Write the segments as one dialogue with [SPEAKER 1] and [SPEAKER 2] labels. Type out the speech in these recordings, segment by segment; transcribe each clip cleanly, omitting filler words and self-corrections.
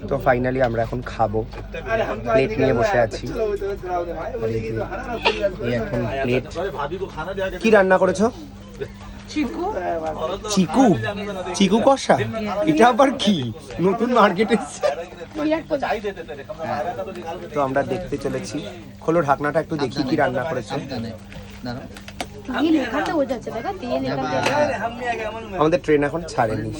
[SPEAKER 1] তো ফাইনালি আমরা এখন খাবো, প্লেট নিয়ে বসে আছি। এখন প্লেট। কি রান্না করেছো?
[SPEAKER 2] চিকু
[SPEAKER 1] চিকু চিকু কষা, এটা আবার কি নতুন মার্কেটে? তো আমরা দেখতে চলেছি। খোলো ঢাকনাটা একটু দেখি কি রান্না করেছে। আমাদের ট্রেন এখন ছাড়েনি।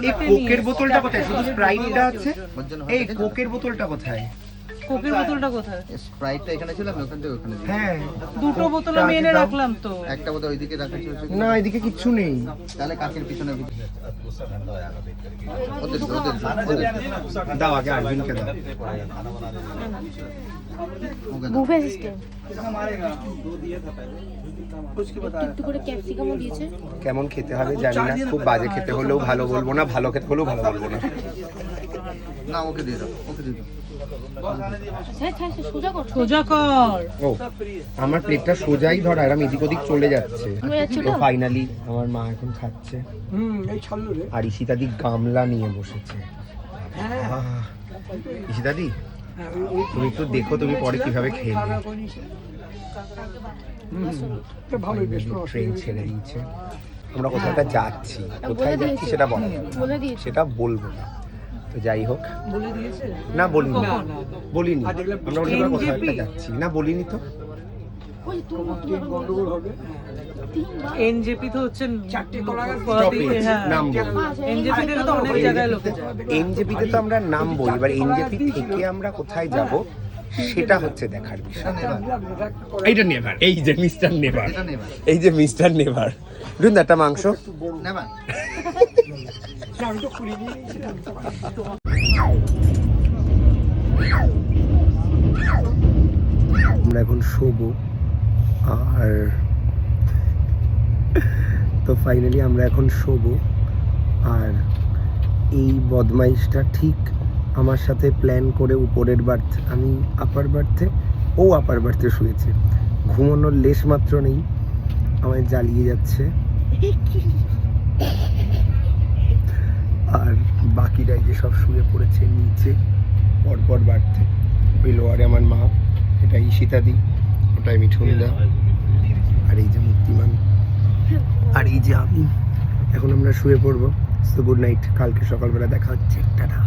[SPEAKER 1] এই কোকের বোতলটা কোথায়? শুধু স্প্রাইটটা আছে। এই কোকের বোতলটা কোথায়?
[SPEAKER 2] কোকের বোতলটা কোথায়?
[SPEAKER 3] স্প্রাইটটা এখানে ছিল, আমি ওখান থেকে ওখানে।
[SPEAKER 1] হ্যাঁ,
[SPEAKER 2] দুটো বোতল আমি এনে রাখলাম তো।
[SPEAKER 3] একটা বোতল ওইদিকে রাখা ছিল।
[SPEAKER 1] না এদিকে কিচ্ছু নেই।
[SPEAKER 3] তাহলে কাকের পিছনে
[SPEAKER 1] দাও আগে আরবিনকে দাও।
[SPEAKER 4] Buffet system. একটু করে ক্যাপসিকামও দিয়েছে।
[SPEAKER 1] কেমন খেতে হবে জানি না, খুব বাজে খেতে হলেও ভালো বলবো না, ভালো খেতে হলেও ভালো বলবো না।
[SPEAKER 3] না ওকে দিয়ে দাও, ওকে দিয়ে দাও।
[SPEAKER 2] সোজা কর।
[SPEAKER 1] ও আমার প্লেটটা সোজাই ধরা, এরম এদিক ওদিক চলে যাচ্ছে। তো ফাইনালি আমার মা এখন খাচ্ছে। আর ঈশিতাদি গামলা নিয়ে বসেছে। ঈশিতাদি তুমি একটু দেখো, তুমি পরে কিভাবে খেলবে। ট্রেন ছেড়ে দিয়েছে, আমরা কোথাও একটা যাচ্ছি। কোথায় যাচ্ছি সেটা বলা যাবে না, সেটা বলবো না। তো যাই হোক, না বলিনি, বলিনি আমরা ওটা কোথাও একটা যাচ্ছি। না বলিনি তো।
[SPEAKER 2] এনজেপি তো হচ্ছে
[SPEAKER 1] এনজেপিতে তো আমরা নামবো। এবার এনজেপি থেকে আমরা কোথায় যাব সেটা হচ্ছে দেখার বিষয়। এইটা নেভার, এই যে মিস্টার নেভার, এই যে মিস্টার নেভার। দুন একটা মাংস
[SPEAKER 3] নেভার।
[SPEAKER 1] আমরা এখন শোবো। আর তো ফাইনালি আমরা এখন শোবো। আর এই বদমাইশটা ঠিক আমার সাথে প্ল্যান করে উপরের বার্থ, আমি আপার বার্থে, ও আপার বার্থে শুয়েছে। ঘুমানোর লেশ মাত্র নেই, আমায় জ্বালিয়ে যাচ্ছে। আর বাকিরাই যে সব শুয়ে পড়েছে নিচে পরপর বাড়তে। ওই লোয়ারে আমার মা, এটা ঈশিতাদি, ওটাই মিঠুনদা, আর এই যে মুক্তিমান, আর এই যে আমি। এখন আমরা শুয়ে পড়বো। সো গুড নাইট, কালকে সকালবেলা দেখা হচ্ছে। টাটা।